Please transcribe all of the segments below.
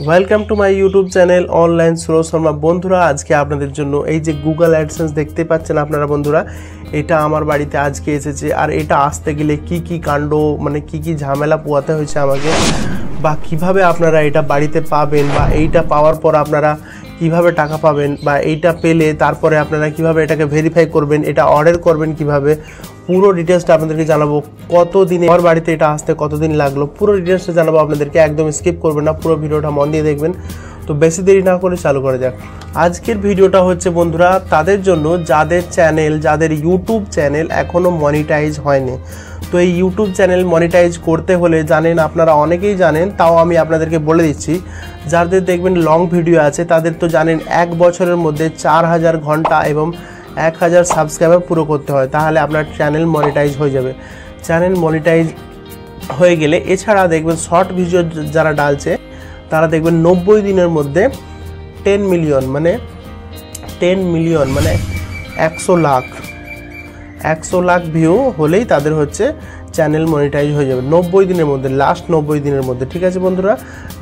Welcome to my YouTube channel online Suraj Sharma. বন্ধুরা, আজকে আপনাদের জন্য এই যে গুগল অ্যাডসেন্স দেখতে পাচ্ছেন আপনারা বন্ধুরা, এটা আমার বাড়িতে আজকে এসেছে। আর এটা আসতে গেলে কি কি কাণ্ড মানে কি কি ঝামেলা পোয়াতে হয়েছে আমাকে, বা কিভাবে আপনারা এটা বাড়িতে পাবেন, বা এইটা পাওয়ার পর আপনারা কিভাবে টাকা পাবেন, বা এইটা পেলে তারপরে আপনারা কিভাবে এটাকে ভেরিফাই করবেন, এটা অর্ডার করবেন কিভাবে, পুরো ডিটেলসটা আপনাদেরকে জানাবো। কতদিনে আমার বাড়িতে এটা আসতে কতদিন লাগলো, পুরো ডিটেলসটা জানাবো আপনাদেরকে। একদম স্কিপ করবেন না, পুরো ভিডিওটা মন দিয়ে দেখবেন। তো বেশি দেরি না করে চালু করা যাক। আজকের ভিডিওটা হচ্ছে বন্ধুরা তাদের জন্য যাদের চ্যানেল, যাদের ইউটিউব চ্যানেল এখনও মনিটাইজ হয়নি। তো এই ইউটিউব চ্যানেল মনিটাইজ করতে হলে জানেন, আপনারা অনেকেই জানেন, তাও আমি আপনাদেরকে বলে দিচ্ছি। যাদের দেখবেন লং ভিডিও আছে তাদের তো জানেন 1 বছরের মধ্যে 4000 ঘন্টা এবং 1000 সাবস্ক্রাইবার পুরো করতে হয়, তাহলে আপনার চ্যানেল মনিটাইজ হয়ে যাবে। চ্যানেল মনিটাইজ হয়ে গেলে এছাড়া দেখবেন শর্ট ভিডিও যারা ডালছে তারা দেখবেন 90 দিনের মধ্যে 10 মিলিয়ন মানে 100 লাখ ভিউ হলেই তাদের হচ্ছে চ্যানেল মনিটাইজ হয়ে যাবে 90 দিনের মধ্যে, লাস্ট 90 দিনের মধ্যে। ঠিক আছে বন্ধুরা,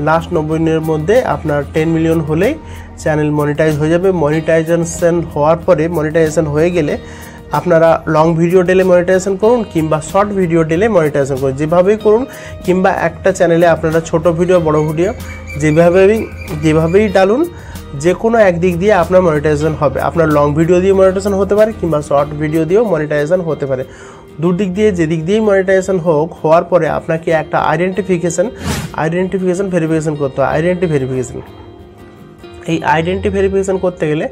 লাস্ট 90 দিনের মধ্যে আপনার 10 মিলিয়ন হলেই চ্যানেল মনিটাইজ হয়ে যাবে। মনিটাইজেশন হওয়ার পরে, মনিটাইজেশন হয়ে গেলে আপনারা লং ভিডিও ডেলে মনিটাইজেশন করুন কিংবা শর্ট ভিডিও ডেলে মনিটাইজেশন করুন, যেভাবেই করুন, কিংবা একটা চ্যানেলে আপনারা ছোট ভিডিও বড় ভিডিও যেভাবেই ডালুন, যে কোনো একদিক দিয়ে আপনার মনিটাইজেশন হবে। আপনার লং ভিডিও দিয়ে মনিটাইজেশন হতে পারে কিংবা শর্ট ভিডিও দিয়েও মনিটাইজেশন হতে পারে। দুদিক দিয়ে যেদিক দিয়েই মনিটাইজেশন হওয়ার পরে আপনাকে একটা আইডেন্টিফিকেশন ভেরিফিকেশন করতে হয়। এই আইডেন্টি ভেরিফিকেশন করতে গেলে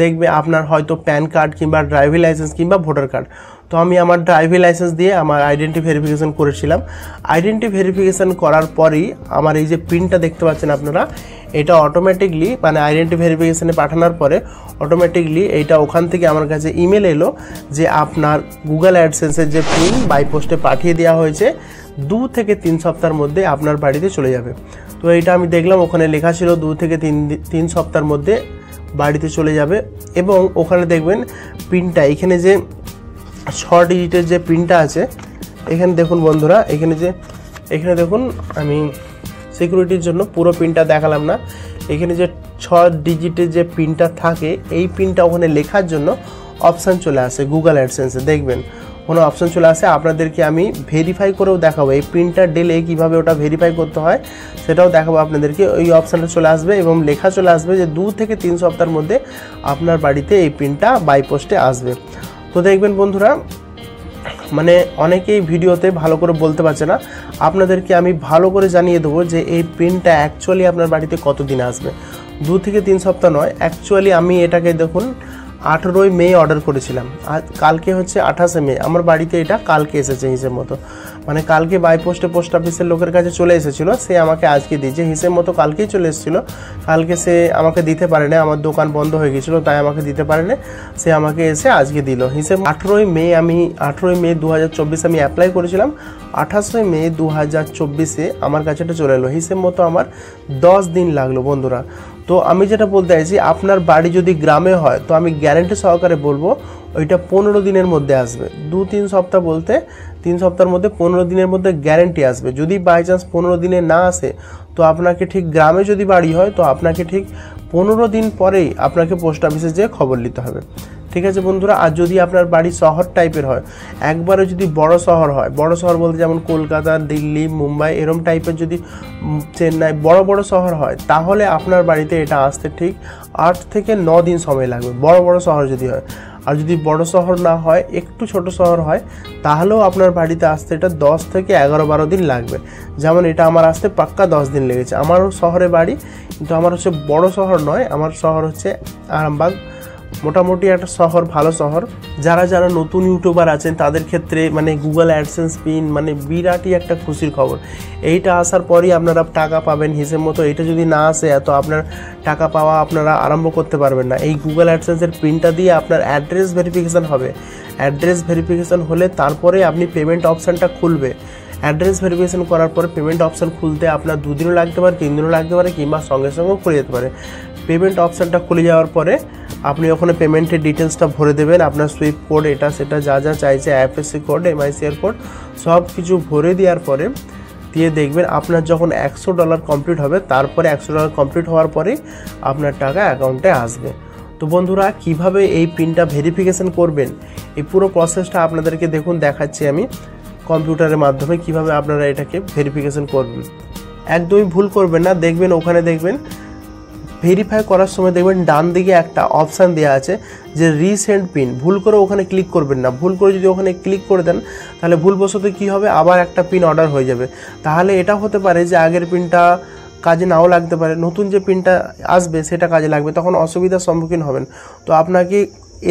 দেখবে আপনার হয়তো প্যান কার্ড কিংবা ড্রাইভিং লাইসেন্স কিংবা ভোটার কার্ড। তো আমি আমার ড্রাইভিং লাইসেন্স দিয়ে আমার আইডেন্টি ভেরিফিকেশন করেছিলাম। আইডেন্টি ভেরিফিকেশন করার পরেই আমার এই যে পিনটা দেখতে পাচ্ছেন আপনারা, এটা অটোমেটিকলি মানে আইডেন্টি ভেরিফিকেশনে পাঠানোর পরে অটোমেটিকলি এইটা ওখান থেকে আমার কাছে ইমেল এলো যে আপনার গুগল অ্যাডসেন্সের যে পিন বাই পোস্টে পাঠিয়ে দেওয়া হয়েছে, 2 থেকে 3 সপ্তাহের মধ্যে আপনার বাড়িতে চলে যাবে। তো এইটা আমি দেখলাম, ওখানে লেখা ছিল 2 থেকে 3 সপ্তাহের মধ্যে বাড়িতে চলে যাবে। এবং ওখানে দেখবেন পিনটা, এখানে যে 6 ডিজিটের যে পিনটা আছে, এখানে দেখুন বন্ধুরা, এখানে দেখুন, আমি সিকিউরিটির জন্য পুরো পিনটা দেখালাম না। এখানে যে 6 ডিজিটের যে পিনটা থাকে, এই পিনটা ওখানে লেখার জন্য অপশান চলে আসে গুগল অ্যাডসেন্সে। দেখবেন কোনো অপশান চলে আসে, আপনাদেরকে আমি ভেরিফাই করেও দেখাবো। এই পিনটা ডেলে কীভাবে ওটা ভেরিফাই করতে হয় সেটাও দেখাবো আপনাদেরকে। ওই অপশানটা চলে আসবে এবং লেখা চলে আসবে যে 2 থেকে 3 সপ্তাহের মধ্যে আপনার বাড়িতে এই পিনটা বাই পোস্টে আসবে। তো দেখবেন বন্ধুরা, মানে অনেকেই ভিডিওতে ভালো করে বলতে পারছে না, আপনাদেরকে আমি ভালো করে জানিয়ে দেবো যে এই পিনটা অ্যাকচুয়ালি আপনার বাড়িতে কতদিন আসবে। 2 থেকে 3 সপ্তাহ নয়, অ্যাকচুয়ালি আমি এটাকে দেখুন 18ই মে অর্ডার করেছিলাম, আর কালকে হচ্ছে 28শে মে। আমার বাড়িতে এটা কালকে এসেছে হিসেব মতো, মানে কালকে বাই পোস্টে পোস্ট অফিসের লোকের কাছে চলে এসেছিলো, সে আমাকে আজকে দিয়েছে হিসেব মতো। কালকেই চলে এসেছিলো, কালকে সে আমাকে দিতে পারে না, আমার দোকান বন্ধ হয়ে গেছিলো তাই আমাকে দিতে পারে না, সে আমাকে এসে আজকে দিল হিসেব। 18ই মে 2024 আমি অ্যাপ্লাই করেছিলাম, 28শে মে 2024 আমার কাছে এটা চলে এলো। হিসেব মতো আমার 10 দিন লাগলো বন্ধুরা। তো আমি যেটা বলতে চাইছি, আপনার বাড়ি যদি গ্রামে হয় তো আমি গ্যারেন্টি সহকারে বলবো ওইটা 15 দিনের মধ্যে আসবে। 2-3 সপ্তাহ বলতে 3 সপ্তাহের মধ্যে 15 দিনের মধ্যে গ্যারেন্টি আসবে। যদি বাই চান্স 15 দিনে না আসে, তো আপনাকে ঠিক গ্রামে যদি বাড়ি হয় তো আপনাকে ঠিক 15 দিন পরেই আপনাকে পোস্ট অফিসে যেয়ে খবর নিতে হবে। ঠিক আছে বন্ধুরা। আর যদি আপনার বাড়ি শহর টাইপের হয়, একবারে যদি বড় শহর হয়, বড় শহর বলতে যেমন কলকাতা, দিল্লি, মুম্বাই এরম টাইপের, যদি চেন্নাই বড় শহর হয়, তাহলে আপনার বাড়িতে এটা আসতে ঠিক 8 থেকে 9 দিন সময় লাগবে, বড় শহর যদি হয়। আর যদি বড় শহর না হয়, একটু ছোট শহর হয়, তাহলেও আপনার বাড়িতে আসতে এটা 10 থেকে 11-12 দিন লাগবে। যেমন এটা আমার আসতে পাক্কা 10 দিন লেগেছে। আমারও শহরে বাড়ি, কিন্তু আমার হচ্ছে বড় শহর নয়, আমার শহর হচ্ছে আরামবাগ, মোটামুটি একটা শহর, ভালো শহর। যারা নতুন ইউটিউবার আছেন তাদের ক্ষেত্রে মানে গুগল অ্যাডসেন্স পিন মানে বিরাটই একটা খুশির খবর। এইটা আসার পরই আপনারা টাকা পাবেন হিসেব মতো। এটা যদি না আসে, এত আপনার টাকা পাওয়া আপনারা আরম্ভ করতে পারবেন না। এই গুগল অ্যাডসেন্সের পিনটা দিয়ে আপনার অ্যাড্রেস ভেরিফিকেশান হবে। অ্যাড্রেস ভেরিফিকেশান হলে তারপরে আপনি পেমেন্ট অপশানটা খুলবে। অ্যাড্রেস ভেরিফিকেশন করার পরে পেমেন্ট অপশান খুলতে আপনার 2 দিনও লাগতে পারে, 3 দিনও লাগতে পারে, কিংবা সঙ্গে সঙ্গেও খুলে যেতে পারে। পেমেন্ট অপশানটা খুলে যাওয়ার পরে আপনি ওখানে পেমেন্টের ডিটেলসটা ভরে দেবেন, আপনার সুইফট কোড এটা সেটা যা চাইছে, আইএফএসসি কোড, এমআইসিআর কোড সব কিছু ভরে দেওয়ার পরে দিয়ে দেখবেন আপনার যখন $100 কমপ্লিট হবে, তারপরে $100 কমপ্লিট হওয়ার পরে আপনার টাকা অ্যাকাউন্টে আসবে। তো বন্ধুরা, কিভাবে এই পিনটা ভেরিফিকেশন করবেন এই পুরো প্রসেসটা আপনাদেরকে দেখুন দেখাচ্ছি আমি কম্পিউটারের মাধ্যমে কিভাবে আপনারা এটাকে ভেরিফিকেশন করবেন। একদমই ভুল করবেন না। দেখবেন ওখানে দেখবেন ভেরিফাই করার সময় দেখবেন ডান দিকে একটা অপশান দেওয়া আছে যে রিসেন্ড পিন। ভুল করে ওখানে ক্লিক করবেন না। ভুল করে যদি ওখানে ক্লিক করে দেন তাহলে ভুলবশত কী হবে, আবার একটা পিন অর্ডার হয়ে যাবে। তাহলে এটা হতে পারে যে আগের পিনটা কাজে নাও লাগতে পারে, নতুন যে পিনটা আসবে সেটা কাজে লাগবে, তখন অসুবিধার সম্মুখীন হবেন। তো আপনাকে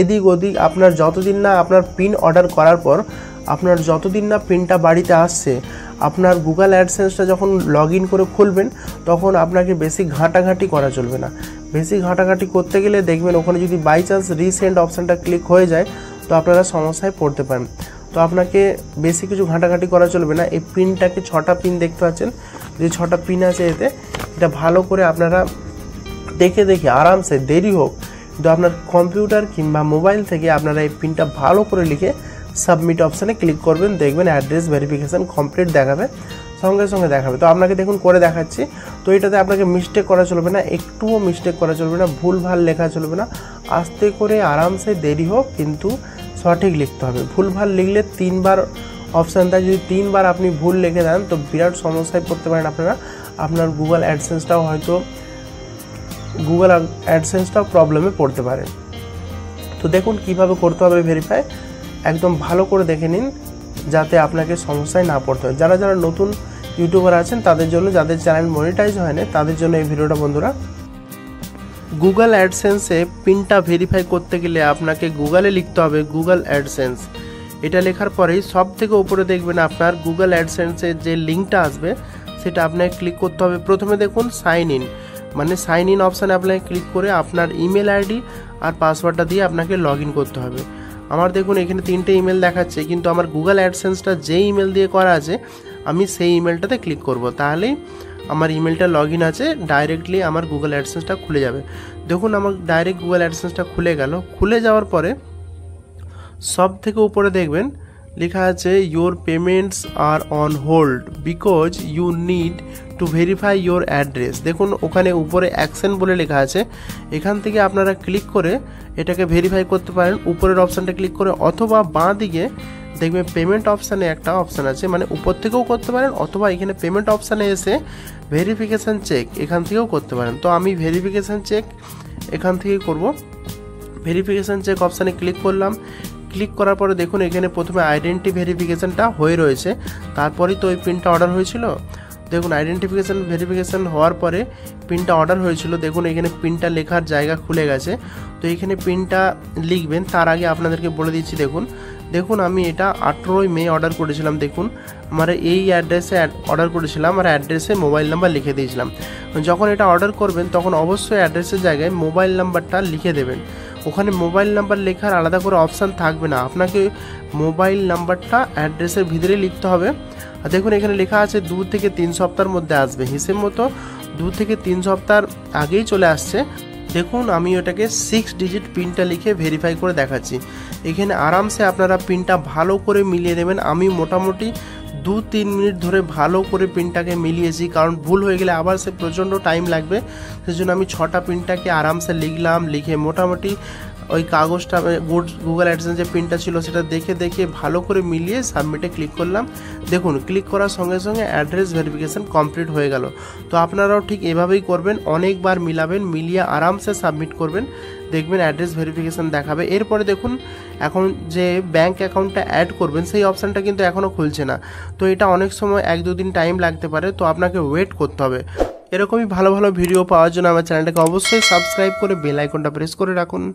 এদিক ওদিক আপনার যতদিন না আপনার পিন অর্ডার করার পর আপনার যতদিন না পিনটা বাড়িতে আসছে, আপনার গুগল অ্যাডসেন্সটা যখন লগ ইন করে খুলবেন তখন আপনাকে বেশি ঘাঁটাঘাঁটি করা চলবে না। বেশি ঘাঁটাঘাঁটি করতে গেলে দেখবেন ওখানে যদি বাই চান্স রিসেন্ড অপশানটা ক্লিক হয়ে যায় তো আপনারা সমস্যায় পড়তে পারেন। তো আপনাকে বেশি কিছু ঘাঁটাঘাঁটি করা চলবে না। এই পিনটাকে 6টা পিন দেখতে পাচ্ছেন, যে 6টা পিন আছে এতে, এটা ভালো করে আপনারা দেখে দেখে আরামসে দেরি হোক কিন্তু আপনার কম্পিউটার কিংবা মোবাইল থেকে আপনারা এই পিনটা ভালো করে লিখে সাবমিট অপশানে ক্লিক করবেন। দেখবেন অ্যাড্রেস ভেরিফিকেশান কমপ্লিট দেখাবে, সঙ্গে সঙ্গে দেখাবে। তো আপনাকে দেখুন করে দেখাচ্ছি। তো এটাতে আপনাকে মিস্টেক করা চলবে না, একটুও মিস্টেক করা চলবে না, ভুলভাল লেখা চলবে না। আস্তে করে আরামসে দেরি হোক কিন্তু সঠিক লিখতে হবে। ভুলভাল লিখলে 3বার অপশান থাকে, যদি 3বার আপনি ভুল লিখে দেন তো বিরাট সমস্যায় পড়তে পারেন আপনারা। আপনার গুগল অ্যাডসেন্সটাও প্রবলেমে পড়তে পারে। তো দেখুন কিভাবে করতে হবে ভেরিফাই, একদম ভালো করে দেখে নিন যাতে আপনাকে সমস্যায় না পড়তে হয়। যারা যারা নতুন ইউটিউবার আছেন তাদের জন্য, যাদের চ্যানেল মনিটাইজ হয় না তাদের জন্য এই ভিডিওটা বন্ধুরা। গুগল অ্যাডসেন্সে পিনটা ভেরিফাই করতে গেলে আপনাকে গুগলে লিখতে হবে গুগল অ্যাডসেন্স। এটা লেখার পরেই সব থেকে উপরে দেখবেন আপনার গুগল অ্যাডসেন্সের যে লিঙ্কটা আসবে সেটা আপনাকে ক্লিক করতে হবে। প্রথমে দেখুন সাইন ইন, মানে সাইন ইন অপশানে আপনাকে ক্লিক করে আপনার ইমেল আইডি আর পাসওয়ার্ডটা দিয়ে আপনাকে লগ ইন করতে হবে। আমার দেখুন এখানে 3টে ইমেল দেখাচ্ছে, কিন্তু আমার গুগল অ্যাডসেন্সটা যে ইমেল দিয়ে করা আছে আমি সেই ইমেলটাতে ক্লিক করব, তাহলেই আমার ইমেলটা লগ ইন আছে, ডাইরেক্টলি আমার গুগল অ্যাডসেন্সটা খুলে যাবে। দেখুন আমার ডাইরেক্ট গুগল অ্যাডসেন্সটা খুলে গেল। খুলে যাওয়ার পরে সব থেকে উপরে দেখবেন লেখা আছে your payments are on hold because you need to verify your address. দেখুন ওখানে উপরে অ্যাকশন বলে লেখা আছে, এখান থেকে আপনারা ক্লিক করে এটাকে ভেরিফাই করতে পারেন উপরের অপশানটা ক্লিক করে, অথবা বাঁ দিকে দেখবেন পেমেন্ট অপশানে একটা অপশান আছে, মানে উপর থেকেও করতে পারেন অথবা এখানে পেমেন্ট অপশানে এসে ভেরিফিকেশান চেক এখান থেকেও করতে পারেন। তো আমি ভেরিফিকেশান চেক এখান থেকেই করব। ভেরিফিকেশান চেক অপশানে ক্লিক করলাম। ক্লিক করার পরে দেখুন এখানে প্রথমে আইডেন্টি ভেরিফিকেশানটা হয়ে রয়েছে, তারপরেই তো ওই পিনটা অর্ডার হয়েছিল। দেখুন ভেরিফিকেশান হওয়ার পরে পিনটা অর্ডার হয়েছিল। দেখুন এখানে পিনটা লেখার জায়গা খুলে গেছে। তো এখানে পিনটা লিখবেন, তার আগে আপনাদেরকে বলে দিচ্ছি। দেখুন আমি এটা 18ই মে অর্ডার করেছিলাম। দেখুন আমার এই অ্যাড্রেসে অর্ডার করেছিলাম আর অ্যাড্রেসে মোবাইল নাম্বার লিখে দিয়েছিলাম। যখন এটা অর্ডার করবেন তখন অবশ্যই অ্যাড্রেসের জায়গায় মোবাইল নাম্বারটা লিখে দেবেন। ওখানে মোবাইল নাম্বার লেখার আলাদা করে অপশান থাকবে না, আপনাকে মোবাইল নাম্বারটা অ্যাড্রেসের ভিতরে লিখতে হবে। আর দেখুন এখানে লেখা আছে 2 থেকে 3 সপ্তাহের মধ্যে আসবে, হিসেব মতো 2 থেকে 3 সপ্তাহ আগেই চলে আসছে। দেখুন আমি ওটাকে 6 ডিজিট পিনটা লিখে ভেরিফাই করে দেখাচ্ছি। এখানে আরামসে আপনারা পিনটা ভালো করে মিলিয়ে নেবেন। আমি মোটামুটি 2-3 মিনিট ধরে ভালো করে পিনটাকে মিলিয়েছি, কারণ ভুল হয়ে গেলে আবার সে প্রচণ্ড টাইম লাগবে। সেজন্য আমি 6টা পিনটাকে আরামসে লিখলাম, লিখে মোটামুটি ওই কাগজটা গুগল অ্যাডসেন্স যে পিনটা ছিল সেটা দেখে ভালো করে মিলিয়ে সাবমিটে ক্লিক করলাম। দেখুন ক্লিক করার সঙ্গে সঙ্গে অ্যাড্রেস ভেরিফিকেশান কমপ্লিট হয়ে গেল। তো আপনারাও ঠিক এভাবেই করবেন, অনেকবার মিলাবেন, মিলিয়ে আরামসে সাবমিট করবেন, দেখবেন অ্যাড্রেস ভেরিফিকেশান দেখাবে। এরপরে দেখুন এখন যে ব্যাঙ্ক অ্যাকাউন্টটা অ্যাড করবেন সেই অপশানটা কিন্তু এখনও খুলছে না। তো এটা অনেক সময় 1-2 দিন টাইম লাগতে পারে, তো আপনাকে ওয়েট করতে হবে। এরকমই ভালো ভালো ভিডিও পাওয়ার জন্য আমার চ্যানেলটাকে অবশ্যই সাবস্ক্রাইব করে বেল আইকনটা প্রেস করে রাখুন।